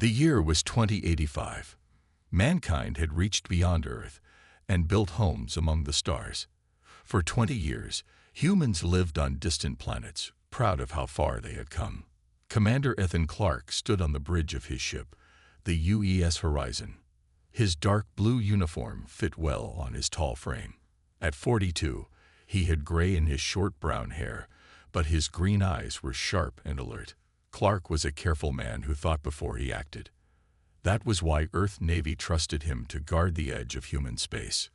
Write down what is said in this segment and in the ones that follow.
The year was 2085. Mankind had reached beyond Earth and built homes among the stars. For 20 years, humans lived on distant planets, proud of how far they had come. Commander Ethan Clark stood on the bridge of his ship, the UES Horizon. His dark blue uniform fit well on his tall frame. At 42, he had gray in his short brown hair, but his green eyes were sharp and alert. Clark was a careful man who thought before he acted. That was why Earth Navy trusted him to guard the edge of human space.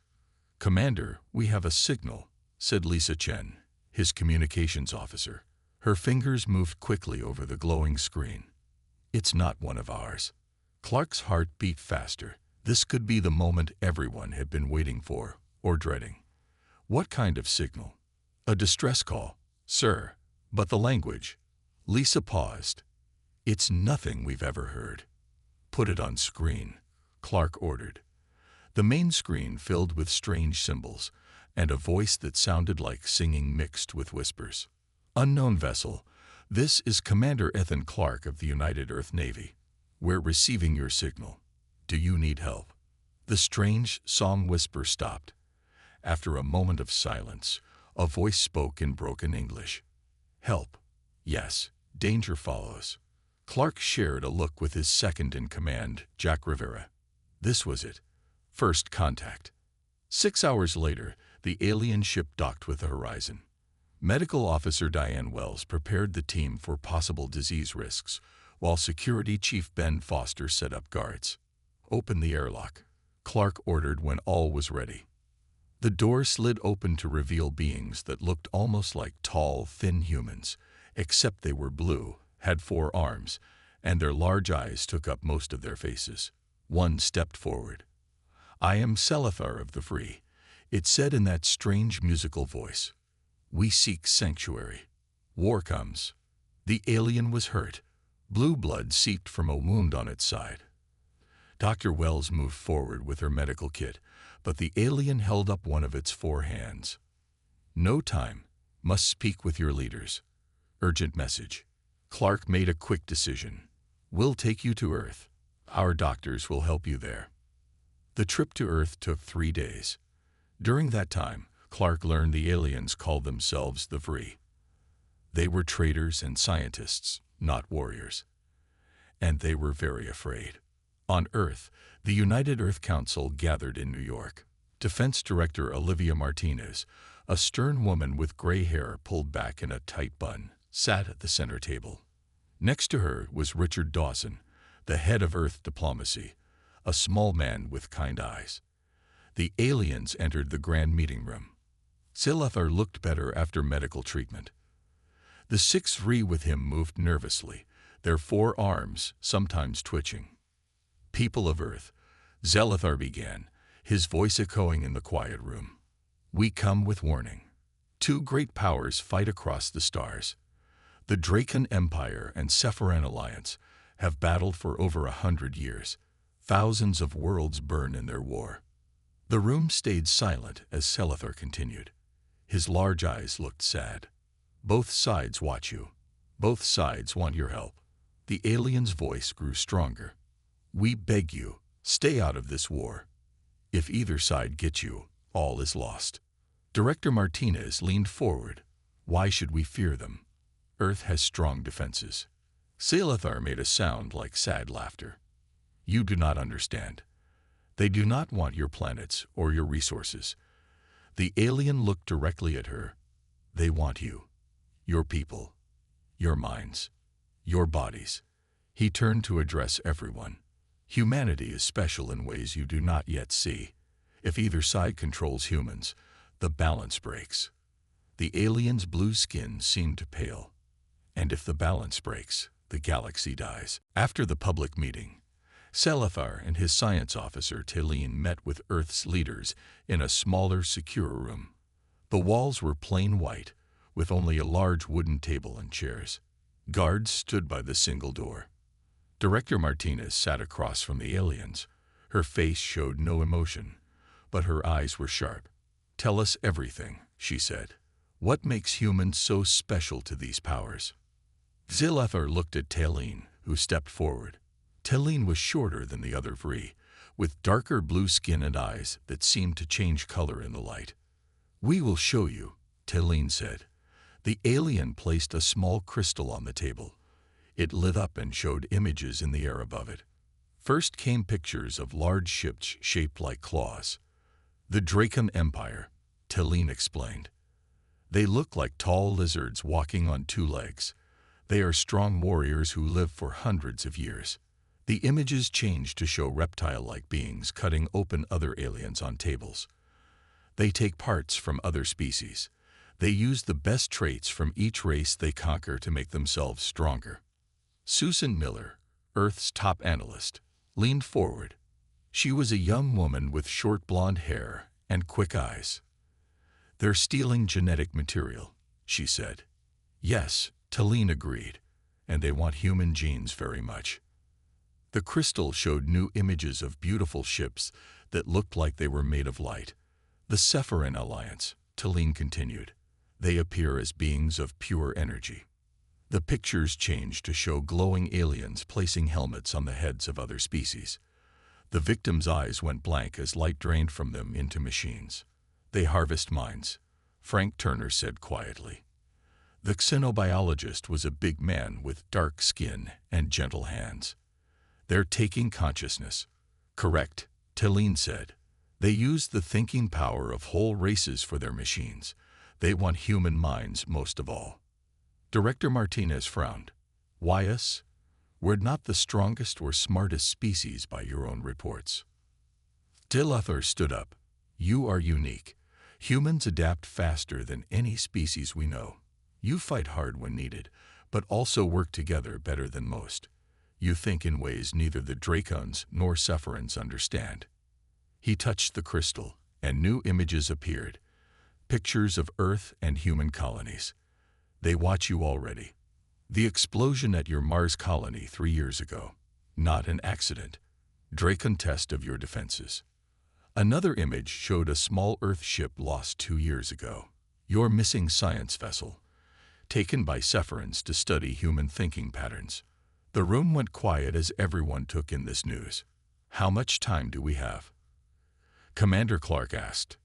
"Commander, we have a signal," said Lisa Chen, his communications officer. Her fingers moved quickly over the glowing screen. "It's not one of ours." Clark's heart beat faster. This could be the moment everyone had been waiting for, or dreading. "What kind of signal?" "A distress call, sir." "But the language?" Lisa paused. "It's nothing we've ever heard." "Put it on screen," Clark ordered. The main screen filled with strange symbols, and a voice that sounded like singing mixed with whispers. "Unknown vessel, this is Commander Ethan Clark of the United Earth Navy. We're receiving your signal. Do you need help?" The strange song whisper stopped. After a moment of silence, a voice spoke in broken English. "Help. Yes, danger follows." Clark shared a look with his second-in-command, Jack Rivera. This was it. First contact. 6 hours later, the alien ship docked with the Horizon. Medical Officer Diane Wells prepared the team for possible disease risks, while Security Chief Ben Foster set up guards. "Open the airlock," Clark ordered when all was ready. The door slid open to reveal beings that looked almost like tall, thin humans, except they were blue, had 4 arms, and their large eyes took up most of their faces. One stepped forward. "I am Selethar of the Free," it said in that strange musical voice. "We seek sanctuary. War comes." The alien was hurt. Blue blood seeped from a wound on its side. Dr. Wells moved forward with her medical kit, but the alien held up one of its 4 hands. "No time. Must speak with your leaders. Urgent message." Clark made a quick decision. "We'll take you to Earth. Our doctors will help you there." The trip to Earth took 3 days. During that time, Clark learned the aliens called themselves the Free. They were traders and scientists, not warriors. And they were very afraid. On Earth, the United Earth Council gathered in New York. Defense Director Olivia Martinez, a stern woman with gray hair pulled back in a tight bun, sat at the center table. Next to her was Richard Dawson, the head of Earth diplomacy, a small man with kind eyes. The aliens entered the grand meeting room. Selethar looked better after medical treatment. The 6 Free with him moved nervously, their 4 arms sometimes twitching. "People of Earth," Selethar began, his voice echoing in the quiet room. "We come with warning. 2 great powers fight across the stars. The Draken Empire and Sephiran Alliance have battled for over 100 years. Thousands of worlds burn in their war." The room stayed silent as Selethar continued. His large eyes looked sad. "Both sides watch you. Both sides want your help." The alien's voice grew stronger. "We beg you, stay out of this war. If either side gets you, all is lost." Director Martinez leaned forward. "Why should we fear them? Earth has strong defenses." Selethar made a sound like sad laughter. "You do not understand. They do not want your planets or your resources." The alien looked directly at her. "They want you, your people, your minds, your bodies." He turned to address everyone. "Humanity is special in ways you do not yet see. If either side controls humans, the balance breaks." The alien's blue skin seemed to pale. "And if the balance breaks, the galaxy dies." After the public meeting, Selethar and his science officer Talene met with Earth's leaders in a smaller, secure room. The walls were plain white, with only a large wooden table and chairs. Guards stood by the single door. Director Martinez sat across from the aliens. Her face showed no emotion, but her eyes were sharp. "Tell us everything," she said. "What makes humans so special to these powers?" Selethar looked at Talene, who stepped forward. Telene was shorter than the other three, with darker blue skin and eyes that seemed to change color in the light. "We will show you," Telene said. The alien placed a small crystal on the table. It lit up and showed images in the air above it. First came pictures of large ships shaped like claws. "The Draken Empire," Telene explained. "They look like tall lizards walking on two legs. They are strong warriors who live for hundreds of years." The images changed to show reptile-like beings cutting open other aliens on tables. "They take parts from other species. They use the best traits from each race they conquer to make themselves stronger." Susan Miller, Earth's top analyst, leaned forward. She was a young woman with short blonde hair and quick eyes. "They're stealing genetic material," she said. "Yes," Telene agreed, "and they want human genes very much." The crystal showed new images of beautiful ships that looked like they were made of light. "The Sephiran Alliance," Telene continued. "They appear as beings of pure energy." The pictures changed to show glowing aliens placing helmets on the heads of other species. The victims' eyes went blank as light drained from them into machines. "They harvest minds," Frank Turner said quietly. The xenobiologist was a big man with dark skin and gentle hands. "They're taking consciousness." "Correct," Telene said. "They use the thinking power of whole races for their machines. They want human minds most of all." Director Martinez frowned. "Why us? We're not the strongest or smartest species by your own reports." Diluther stood up. "You are unique. Humans adapt faster than any species we know. You fight hard when needed, but also work together better than most. You think in ways neither the Dracons nor Sepharans understand." He touched the crystal, and new images appeared. Pictures of Earth and human colonies. "They watch you already. The explosion at your Mars colony 3 years ago. Not an accident. Dracon test of your defenses." Another image showed a small Earth ship lost 2 years ago. "Your missing science vessel. Taken by Sepharans to study human thinking patterns." The room went quiet as everyone took in this news. "How much time do we have?" Commander Clark asked.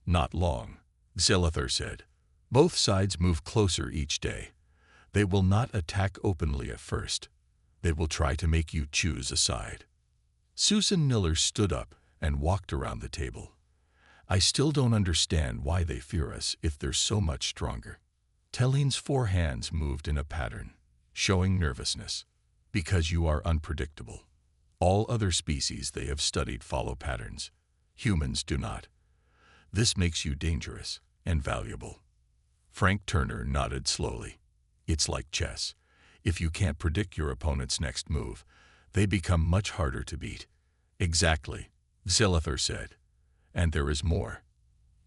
"Not long," Diluther said. "Both sides move closer each day. They will not attack openly at first. They will try to make you choose a side." Susan Miller stood up and walked around the table. "I still don't understand why they fear us if they're so much stronger." Telene's 4 hands moved in a pattern, showing nervousness. "Because you are unpredictable. All other species they have studied follow patterns. Humans do not. This makes you dangerous and valuable." Frank Turner nodded slowly. "It's like chess. If you can't predict your opponent's next move, they become much harder to beat." "Exactly," Diluther said. "And there is more.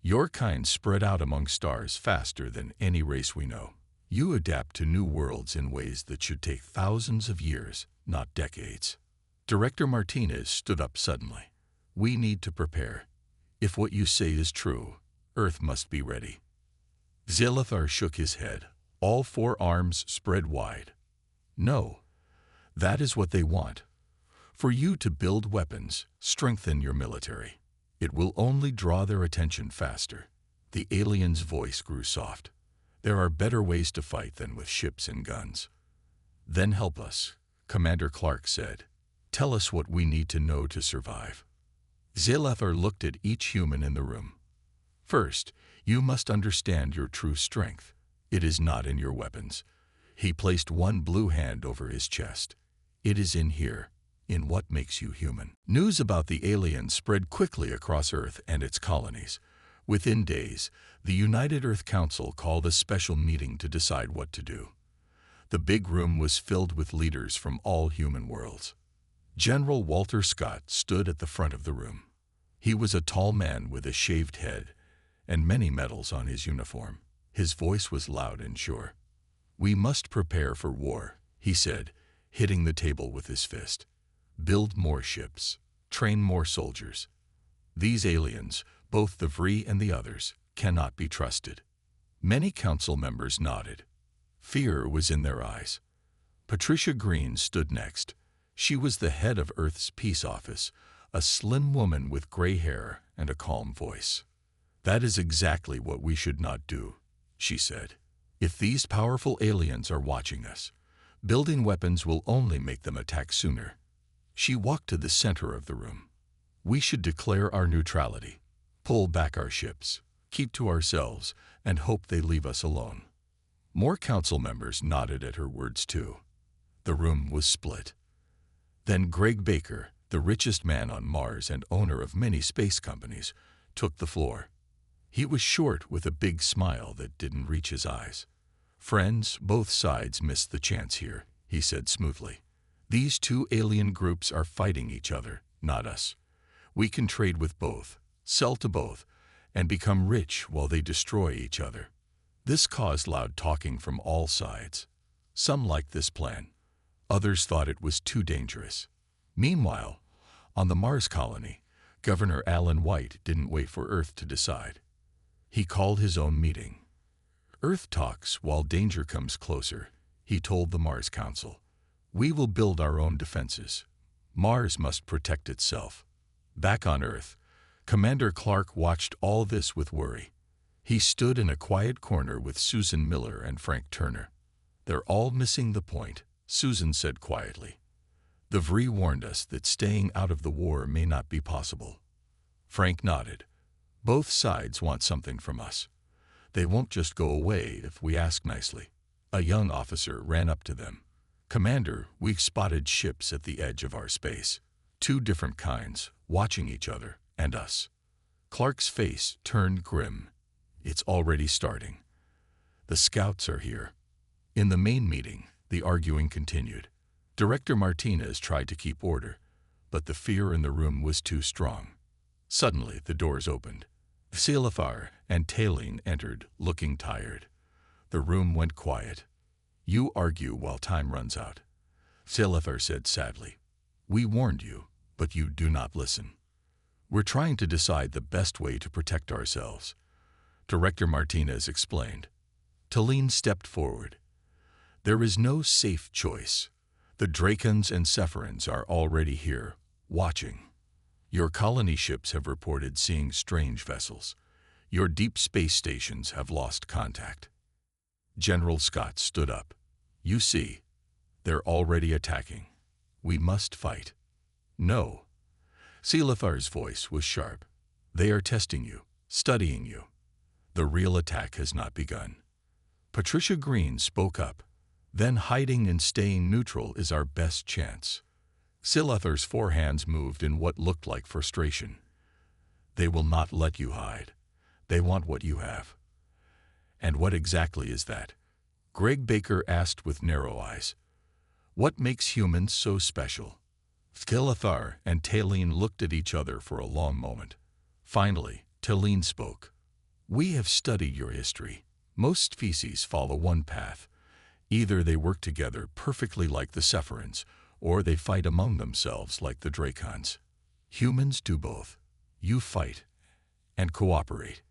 Your kind spread out among stars faster than any race we know. You adapt to new worlds in ways that should take thousands of years, not decades." Director Martinez stood up suddenly. "We need to prepare. If what you say is true, Earth must be ready." Diluther shook his head, all 4 arms spread wide. "No, that is what they want. For you to build weapons, strengthen your military. It will only draw their attention faster." The alien's voice grew soft. "There are better ways to fight than with ships and guns." "Then help us," Commander Clark said. "Tell us what we need to know to survive." Diluther looked at each human in the room. "First, you must understand your true strength. It is not in your weapons." He placed one blue hand over his chest. "It is in here, in what makes you human." News about the aliens spread quickly across Earth and its colonies. Within days, the United Earth Council called a special meeting to decide what to do. The big room was filled with leaders from all human worlds. General Walter Scott stood at the front of the room. He was a tall man with a shaved head and many medals on his uniform. His voice was loud and sure. "We must prepare for war," he said, hitting the table with his fist. "Build more ships. Train more soldiers. These aliens, both the Vree and the others, cannot be trusted." Many council members nodded. Fear was in their eyes. Patricia Green stood next. She was the head of Earth's peace office, a slim woman with gray hair and a calm voice. "That is exactly what we should not do," she said. "If these powerful aliens are watching us, building weapons will only make them attack sooner." She walked to the center of the room. "We should declare our neutrality, pull back our ships, keep to ourselves, and hope they leave us alone." More council members nodded at her words too. The room was split. Then Greg Baker, the richest man on Mars and owner of many space companies, took the floor. He was short with a big smile that didn't reach his eyes. "Friends, both sides missed the chance here," he said smoothly. "These two alien groups are fighting each other, not us. We can trade with both, sell to both, and become rich while they destroy each other." This caused loud talking from all sides. Some liked this plan. Others thought it was too dangerous. Meanwhile, on the Mars colony, Governor Alan White didn't wait for Earth to decide. He called his own meeting. "Earth talks while danger comes closer," he told the Mars Council. "We will build our own defenses. Mars must protect itself." Back on Earth, Commander Clark watched all this with worry. He stood in a quiet corner with Susan Miller and Frank Turner. "They're all missing the point," Susan said quietly. "The Vree warned us that staying out of the war may not be possible." Frank nodded. "Both sides want something from us. They won't just go away if we ask nicely." A young officer ran up to them. "Commander, we've spotted ships at the edge of our space. 2 different kinds, watching each other and us." Clark's face turned grim. "It's already starting. The scouts are here." In the main meeting, the arguing continued. Director Martinez tried to keep order, but the fear in the room was too strong. Suddenly, the doors opened. Silafar and Talene entered, looking tired. The room went quiet. "You argue while time runs out," Silafar said sadly. "We warned you, but you do not listen. We're trying to decide the best way to protect ourselves," Director Martinez explained. Talene stepped forward. "There is no safe choice. The Dracons and Sepharans are already here, watching. Your colony ships have reported seeing strange vessels. Your deep space stations have lost contact." General Scott stood up. "You see, they're already attacking. We must fight." "No." Silafar's voice was sharp. "They are testing you, studying you. The real attack has not begun." Patricia Green spoke up. "Then hiding and staying neutral is our best chance." Silathar's 4 hands moved in what looked like frustration. "They will not let you hide. They want what you have." "And what exactly is that?" Greg Baker asked with narrow eyes. "What makes humans so special?" Silathar and Talene looked at each other for a long moment. Finally, Talene spoke. "We have studied your history. Most species follow one path. Either they work together perfectly like the Sepharans, or they fight among themselves like the Dracons. Humans do both. You fight and cooperate.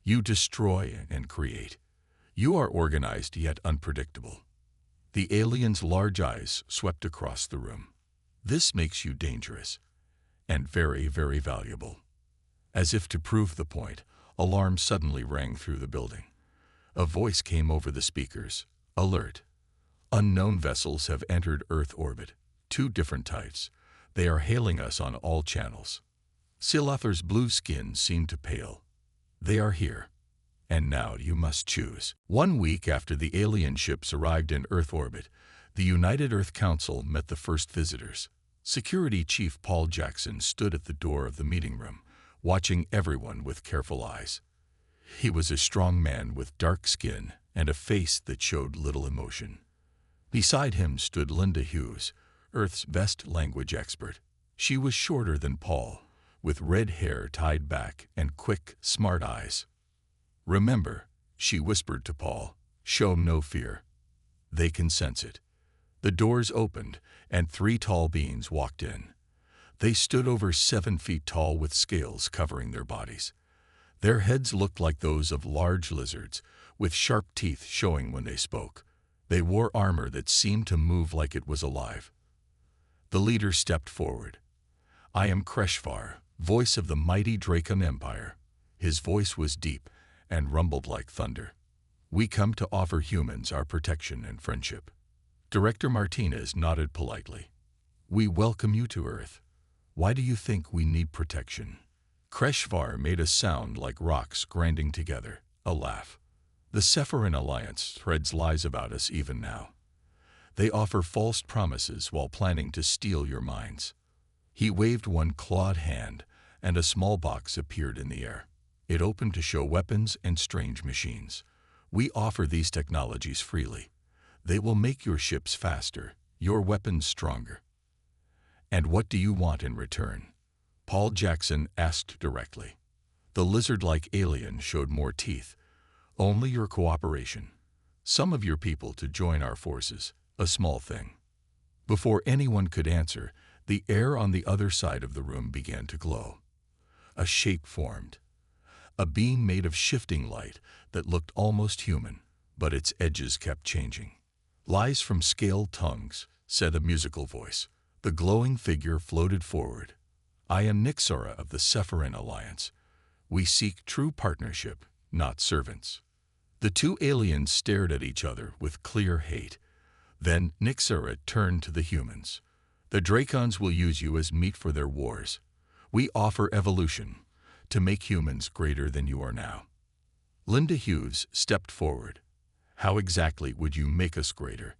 You destroy and create. You are organized yet unpredictable." The alien's large eyes swept across the room. "This makes you dangerous and very, very valuable." As if to prove the point, alarm suddenly rang through the building. A voice came over the speakers. "Alert! Unknown vessels have entered Earth orbit. 2 different types. They are hailing us on all channels." Silathar's blue skin seemed to pale. "They are here. And now you must choose." 1 week after the alien ships arrived in Earth orbit, the United Earth Council met the first visitors. Security Chief Paul Jackson stood at the door of the meeting room, watching everyone with careful eyes. He was a strong man with dark skin and a face that showed little emotion. Beside him stood Linda Hughes, Earth's best language expert. She was shorter than Paul, with red hair tied back and quick, smart eyes. "Remember," she whispered to Paul, "show no fear. They can sense it." The doors opened, and 3 tall beings walked in. They stood over 7 feet tall with scales covering their bodies. Their heads looked like those of large lizards, with sharp teeth showing when they spoke. They wore armor that seemed to move like it was alive. The leader stepped forward. I am Kreshvar, voice of the mighty Draken Empire. His voice was deep and rumbled like thunder. We come to offer humans our protection and friendship. Director Martinez nodded politely. We welcome you to Earth. Why do you think we need protection? Kreshvar made a sound like rocks grinding together, a laugh. The Sephiran Alliance spreads lies about us even now. They offer false promises while planning to steal your minds. He waved one clawed hand, and a small box appeared in the air. It opened to show weapons and strange machines. We offer these technologies freely. They will make your ships faster, your weapons stronger. And what do you want in return? Paul Jackson asked directly. The lizard-like alien showed more teeth. Only your cooperation. Some of your people to join our forces, a small thing. Before anyone could answer, the air on the other side of the room began to glow. A shape formed. A being made of shifting light that looked almost human, but its edges kept changing. Lies from scaled tongues, said a musical voice. The glowing figure floated forward. I am Nixora of the Sephiran Alliance. We seek true partnership, not servants. The two aliens stared at each other with clear hate. Then Nixora turned to the humans. The Drakons will use you as meat for their wars. We offer evolution, to make humans greater than you are now. Linda Hughes stepped forward. How exactly would you make us greater?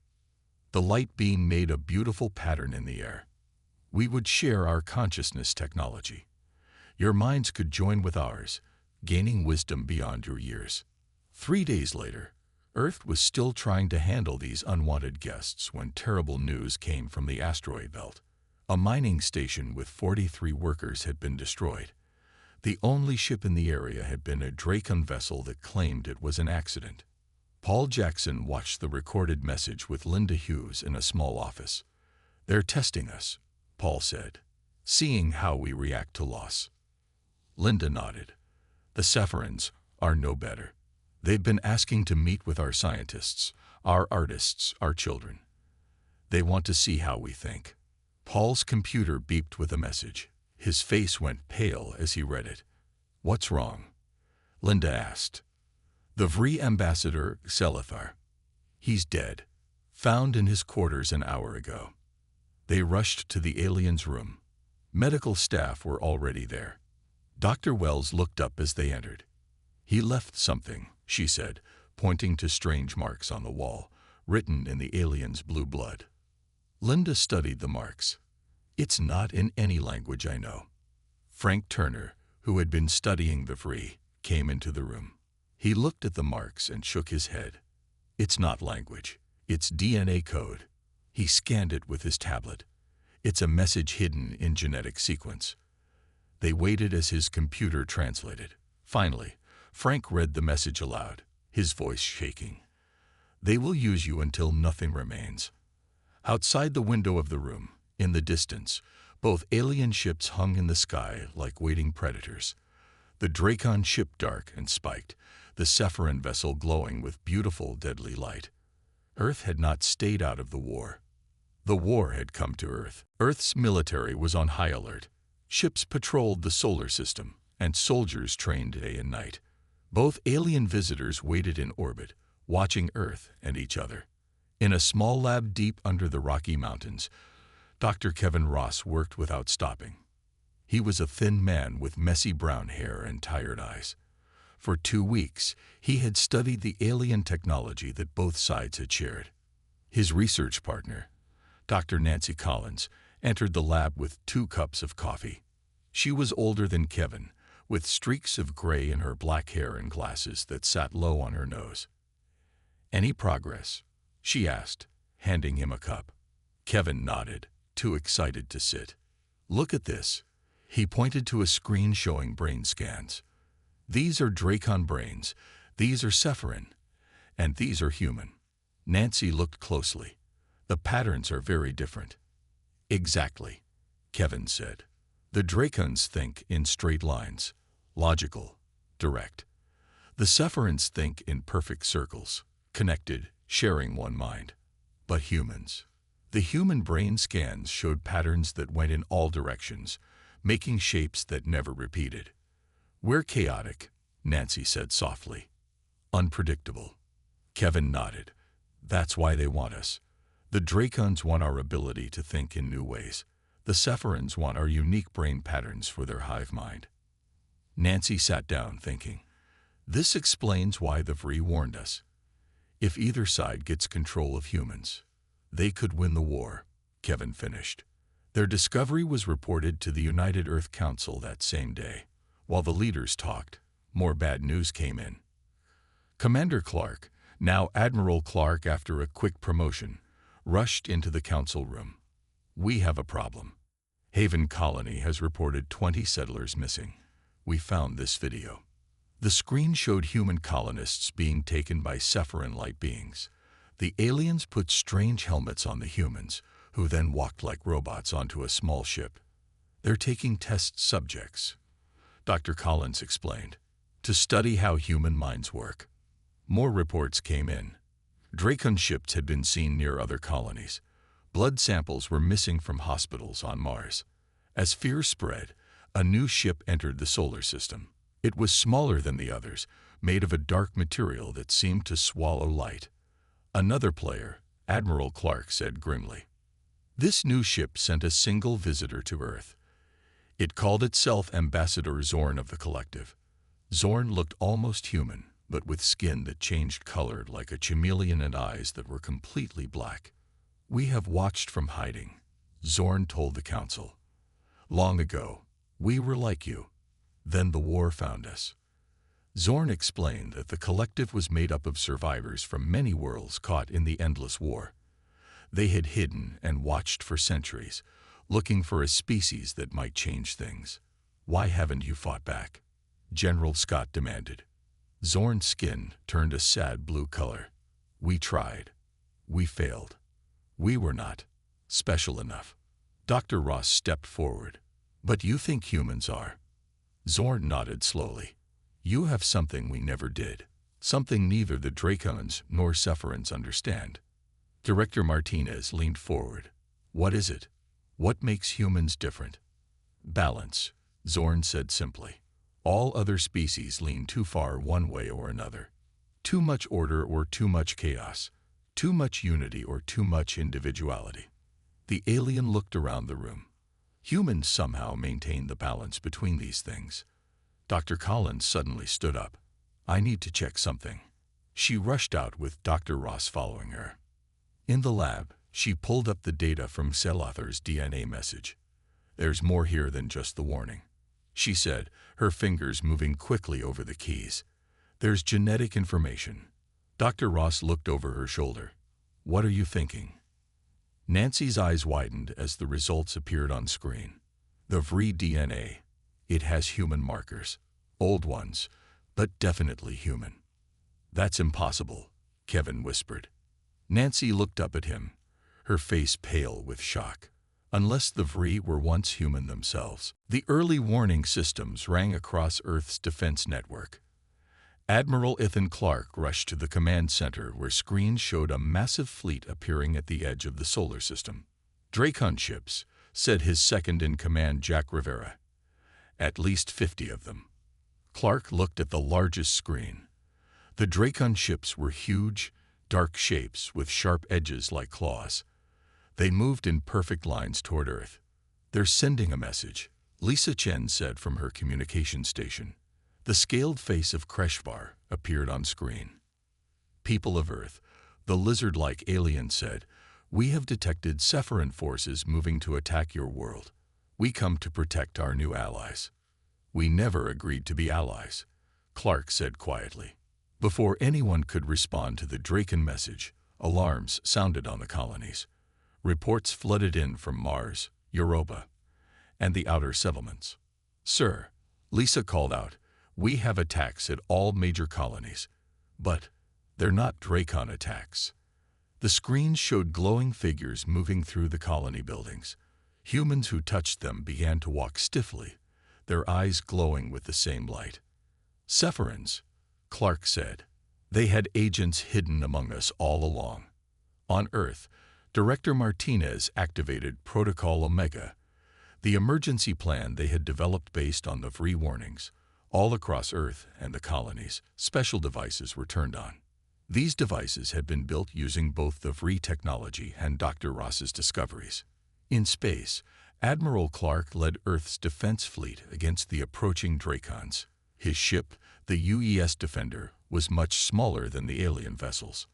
The light beam made a beautiful pattern in the air. We would share our consciousness technology. Your minds could join with ours, gaining wisdom beyond your years. 3 days later, Earth was still trying to handle these unwanted guests when terrible news came from the asteroid belt. A mining station with 43 workers had been destroyed. The only ship in the area had been a Drakon vessel that claimed it was an accident. Paul Jackson watched the recorded message with Linda Hughes in a small office. They're testing us, Paul said, seeing how we react to loss. Linda nodded. The Sephirans are no better. They've been asking to meet with our scientists, our artists, our children. They want to see how we think. Paul's computer beeped with a message. His face went pale as he read it. What's wrong? Linda asked. The Vri ambassador, Selithar. He's dead. Found in his quarters an hour ago. They rushed to the alien's room. Medical staff were already there. Dr. Wells looked up as they entered. He left something, she said, pointing to strange marks on the wall, written in the alien's blue blood. Linda studied the marks. It's not in any language I know. Frank Turner, who had been studying the Vri, came into the room. He looked at the marks and shook his head. It's not language. It's DNA code. He scanned it with his tablet. It's a message hidden in genetic sequence. They waited as his computer translated. Finally, Frank read the message aloud, his voice shaking. They will use you until nothing remains. Outside the window of the room, in the distance, both alien ships hung in the sky like waiting predators. The Drakon ship dark and spiked, the Sephiran vessel glowing with beautiful, deadly light. Earth had not stayed out of the war. The war had come to Earth. Earth's military was on high alert. Ships patrolled the solar system, and soldiers trained day and night. Both alien visitors waited in orbit, watching Earth and each other. In a small lab deep under the Rocky Mountains, Dr. Kevin Ross worked without stopping. He was a thin man with messy brown hair and tired eyes. For 2 weeks, he had studied the alien technology that both sides had shared. His research partner, Dr. Nancy Collins, entered the lab with 2 cups of coffee. She was older than Kevin, with streaks of gray in her black hair and glasses that sat low on her nose. Any progress? She asked, handing him a cup. Kevin nodded, too excited to sit. Look at this. He pointed to a screen showing brain scans. These are Drakon brains, these are Sephiran, and these are human. Nancy looked closely. The patterns are very different. Exactly, Kevin said. The Drakons think in straight lines, logical, direct. The Sephirans think in perfect circles, connected, sharing one mind. But humans, The human brain scans showed patterns that went in all directions, making shapes that never repeated. "We're chaotic," Nancy said softly. "Unpredictable." Kevin nodded. "That's why they want us. The Dracons want our ability to think in new ways. The Sepharans want our unique brain patterns for their hive mind." Nancy sat down, thinking. This explains why the Vree warned us. If either side gets control of humans, they could win the war, Kevin finished. Their discovery was reported to the United Earth Council that same day. While the leaders talked, more bad news came in. Commander Clark, now Admiral Clark after a quick promotion, rushed into the council room. "We have a problem. Haven Colony has reported 20 settlers missing. We found this video." The screen showed human colonists being taken by Sepharan light beings. The aliens put strange helmets on the humans, who then walked like robots onto a small ship. "They're taking test subjects," Dr. Collins explained, "to study how human minds work." More reports came in. Dracon ships had been seen near other colonies. Blood samples were missing from hospitals on Mars. As fear spread, a new ship entered the solar system. It was smaller than the others, made of a dark material that seemed to swallow light. Another player, Admiral Clark, said grimly. This new ship sent a single visitor to Earth. It called itself Ambassador Zorn of the Collective. Zorn looked almost human, but with skin that changed color like a chameleon and eyes that were completely black. "We have watched from hiding," Zorn told the council. "Long ago, we were like you. Then the war found us." Zorn explained that the collective was made up of survivors from many worlds caught in the endless war. They had hidden and watched for centuries, looking for a species that might change things. "Why haven't you fought back?" General Scott demanded. Zorn's skin turned a sad blue color. "We tried. We failed. We were not special enough." Dr. Ross stepped forward. "But you think humans are?" Zorn nodded slowly. "You have something we never did, something neither the Dracons nor Sepharans understand." Director Martinez leaned forward. "What is it? What makes humans different?" "Balance," Zorn said simply. "All other species lean too far one way or another. Too much order or too much chaos. Too much unity or too much individuality." The alien looked around the room. Humans somehow maintain the balance between these things. Dr. Collins suddenly stood up. "I need to check something." She rushed out with Dr. Ross following her. In the lab, she pulled up the data from Selother's DNA message. "There's more here than just the warning," she said, her fingers moving quickly over the keys. "There's genetic information." Dr. Ross looked over her shoulder. "What are you thinking?" Nancy's eyes widened as the results appeared on screen. The Vree DNA. It has human markers. Old ones, but definitely human. "That's impossible," Kevin whispered. Nancy looked up at him, her face pale with shock. Unless the Vree were once human themselves. The early warning systems rang across Earth's defense network. Admiral Ethan Clark rushed to the command center where screens showed a massive fleet appearing at the edge of the solar system. "Dracon ships," said his second-in-command Jack Rivera. "At least 50 of them." Clark looked at the largest screen. The Dracon ships were huge, dark shapes with sharp edges like claws. They moved in perfect lines toward Earth. "They're sending a message," Lisa Chen said from her communication station. The scaled face of Kreshvar appeared on screen. "People of Earth," the lizard-like alien said, "we have detected Sepharan forces moving to attack your world. We come to protect our new allies." "We never agreed to be allies," Clark said quietly. Before anyone could respond to the Dracon message, alarms sounded on the colonies. Reports flooded in from Mars, Europa, and the outer settlements. "Sir," Lisa called out, "we have attacks at all major colonies. But they're not Dracon attacks." The screens showed glowing figures moving through the colony buildings. Humans who touched them began to walk stiffly, their eyes glowing with the same light. "Sepharans," Clark said. "They had agents hidden among us all along. On Earth, Director Martinez activated Protocol Omega, the emergency plan they had developed based on the free warnings. All across Earth and the colonies, special devices were turned on. These devices had been built using both the free technology and Dr. Ross's discoveries. In space, Admiral Clark led Earth's defense fleet against the approaching Dracons. His ship, the UES Defender, was much smaller than the alien vessels.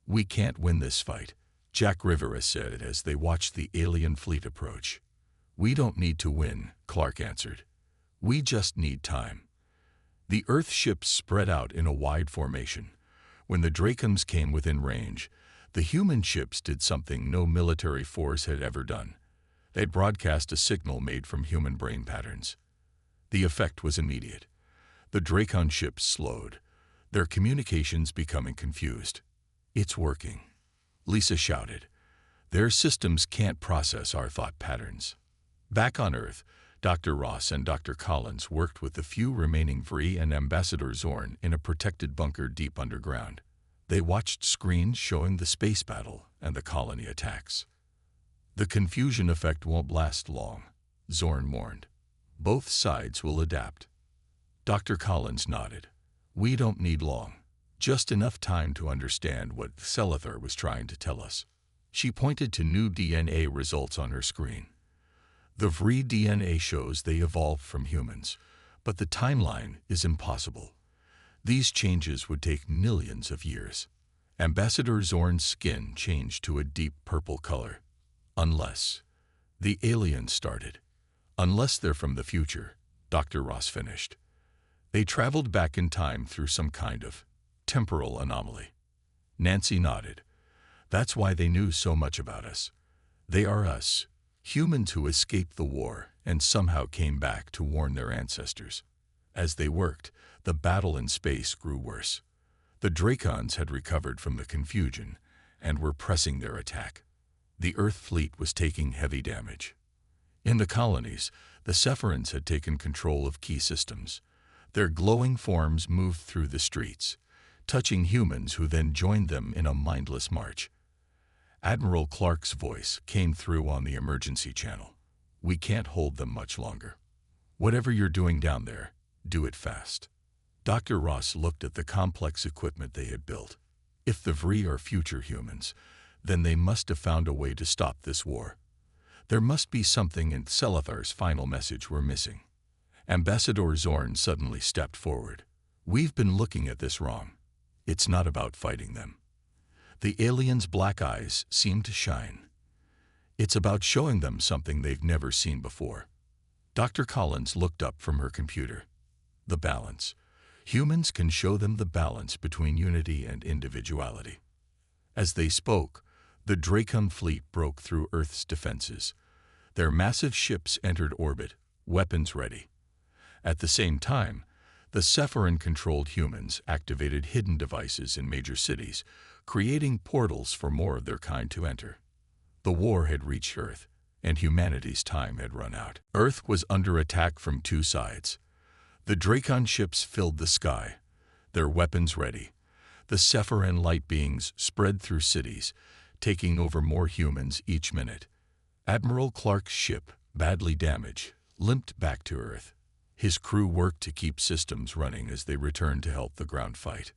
"We can't win this fight," Jack Rivera said as they watched the alien fleet approach. "We don't need to win," Clark answered. "We just need time." The Earth ships spread out in a wide formation. When the Dracons came within range, the human ships did something no military force had ever done. They'd broadcast a signal made from human brain patterns. The effect was immediate. The Dracon ships slowed, their communications becoming confused. "It's working," Lisa shouted. "Their systems can't process our thought patterns." Back on Earth, Dr. Ross and Dr. Collins worked with the few remaining Vree and Ambassador Zorn in a protected bunker deep underground. They watched screens showing the space battle and the colony attacks. "The confusion effect won't last long," Zorn warned. "Both sides will adapt." Dr. Collins nodded. "We don't need long. Just enough time to understand what Selithar was trying to tell us." She pointed to new DNA results on her screen. "The Vree DNA shows they evolved from humans, but the timeline is impossible. These changes would take millions of years." Ambassador Zorn's skin changed to a deep purple color. "Unless," the aliens started. "Unless they're from the future," Dr. Ross finished. "They traveled back in time through some kind of temporal anomaly." Nancy nodded. "That's why they knew so much about us. They are us. Humans who escaped the war and somehow came back to warn their ancestors." As they worked, the battle in space grew worse. The Dracons had recovered from the confusion and were pressing their attack. The Earth fleet was taking heavy damage. In the colonies, the Sepharans had taken control of key systems. Their glowing forms moved through the streets, touching humans who then joined them in a mindless march. Admiral Clark's voice came through on the emergency channel. "We can't hold them much longer. Whatever you're doing down there, do it fast." Dr. Ross looked at the complex equipment they had built. If the Vree are future humans, then they must have found a way to stop this war. There must be something in Selithar's final message we're missing. Ambassador Zorn suddenly stepped forward. "We've been looking at this wrong. It's not about fighting them." The aliens' black eyes seemed to shine. "It's about showing them something they've never seen before." Dr. Collins looked up from her computer. "The balance. Humans can show them the balance between unity and individuality." As they spoke, the Dracon fleet broke through Earth's defenses. Their massive ships entered orbit, weapons ready. At the same time, the Sepharan-controlled humans activated hidden devices in major cities, creating portals for more of their kind to enter. The war had reached Earth, and humanity's time had run out. Earth was under attack from two sides. The Dracon ships filled the sky, their weapons ready. The Sepharan light beings spread through cities, taking over more humans each minute. Admiral Clark's ship, badly damaged, limped back to Earth. His crew worked to keep systems running as they returned to help the ground fight.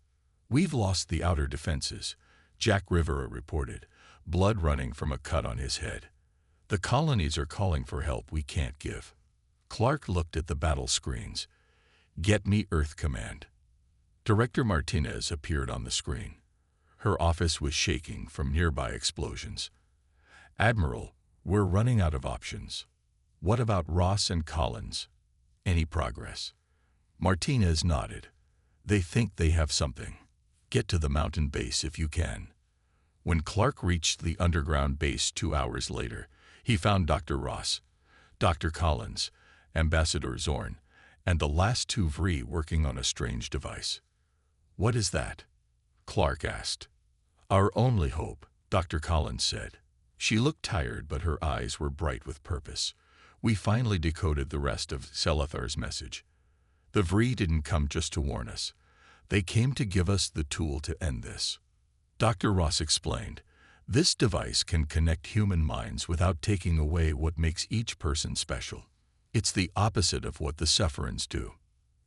"We've lost the outer defenses," Jack Rivera reported, blood running from a cut on his head. "The colonies are calling for help we can't give." Clark looked at the battle screens. "Get me Earth Command." Director Martinez appeared on the screen. Her office was shaking from nearby explosions. "Admiral, we're running out of options. What about Ross and Collins? Any progress?" Martinez nodded. "They think they have something. Get to the mountain base if you can." When Clark reached the underground base 2 hours later, he found Dr. Ross, Dr. Collins, Ambassador Zorn, and the last two Vree working on a strange device. "What is that?" Clark asked. "Our only hope," Dr. Collins said. She looked tired, but her eyes were bright with purpose. "We finally decoded the rest of Selithar's message. The Vree didn't come just to warn us. They came to give us the tool to end this." Dr. Ross explained. This device can connect human minds without taking away what makes each person special. It's the opposite of what the Sepharins do.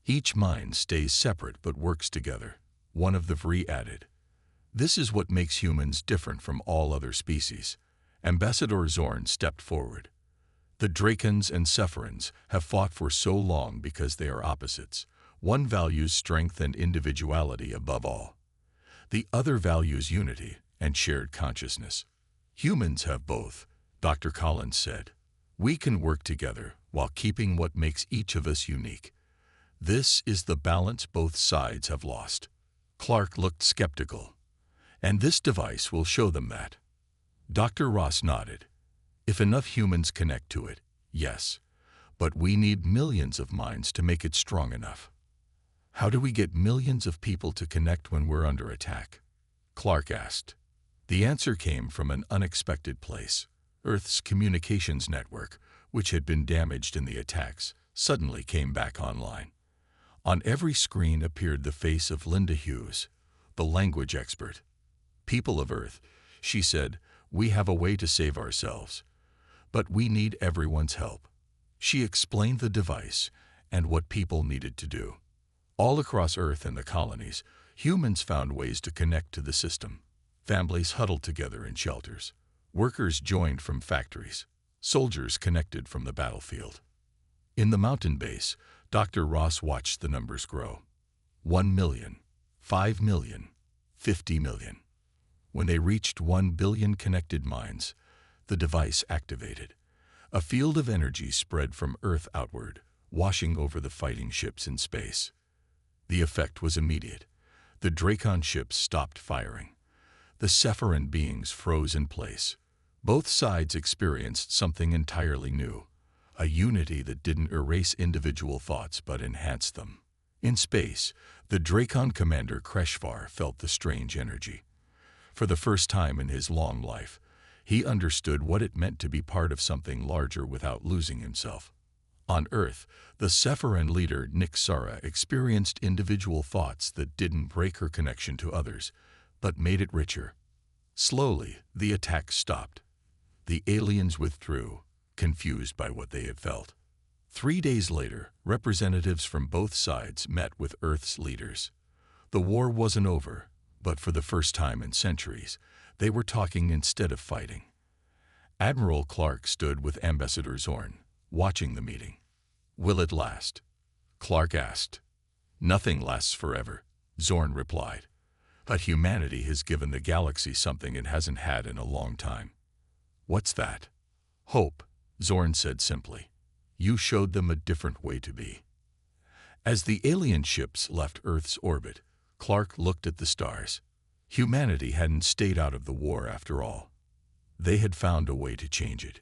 Each mind stays separate but works together. One of the Vri added. This is what makes humans different from all other species. Ambassador Zorn stepped forward. The Dracons and Sepharins have fought for so long because they are opposites. One values strength and individuality above all. The other values unity and shared consciousness. Humans have both, Dr. Collins said. We can work together while keeping what makes each of us unique. This is the balance both sides have lost. Clark looked skeptical. And this device will show them that. Dr. Ross nodded. If enough humans connect to it, yes. But we need millions of minds to make it strong enough. How do we get millions of people to connect when we're under attack? Clark asked. The answer came from an unexpected place. Earth's communications network, which had been damaged in the attacks, suddenly came back online. On every screen appeared the face of Linda Hughes, the language expert. People of Earth, she said, we have a way to save ourselves. But we need everyone's help. She explained the device and what people needed to do. All across Earth and the colonies, humans found ways to connect to the system. Families huddled together in shelters. Workers joined from factories. Soldiers connected from the battlefield. In the mountain base, Dr. Ross watched the numbers grow. 1 million, 5 million, 50 million. When they reached 1 billion connected minds, the device activated. A field of energy spread from Earth outward, washing over the fighting ships in space. The effect was immediate. The Dracon ships stopped firing. The Sepharin beings froze in place. Both sides experienced something entirely new, a unity that didn't erase individual thoughts but enhanced them. In space, the Dracon commander Kreshvar felt the strange energy. For the first time in his long life, he understood what it meant to be part of something larger without losing himself. On Earth, the Sepharin leader Nixara experienced individual thoughts that didn't break her connection to others, but made it richer. Slowly, the attack stopped. The aliens withdrew, confused by what they had felt. 3 days later, representatives from both sides met with Earth's leaders. The war wasn't over, but for the first time in centuries, they were talking instead of fighting. Admiral Clark stood with Ambassador Zorn, watching the meeting. Will it last? Clark asked. Nothing lasts forever, Zorn replied. But humanity has given the galaxy something it hasn't had in a long time. What's that? Hope, Zorn said simply. You showed them a different way to be. As the alien ships left Earth's orbit, Clark looked at the stars. Humanity hadn't stayed out of the war after all. They had found a way to change it.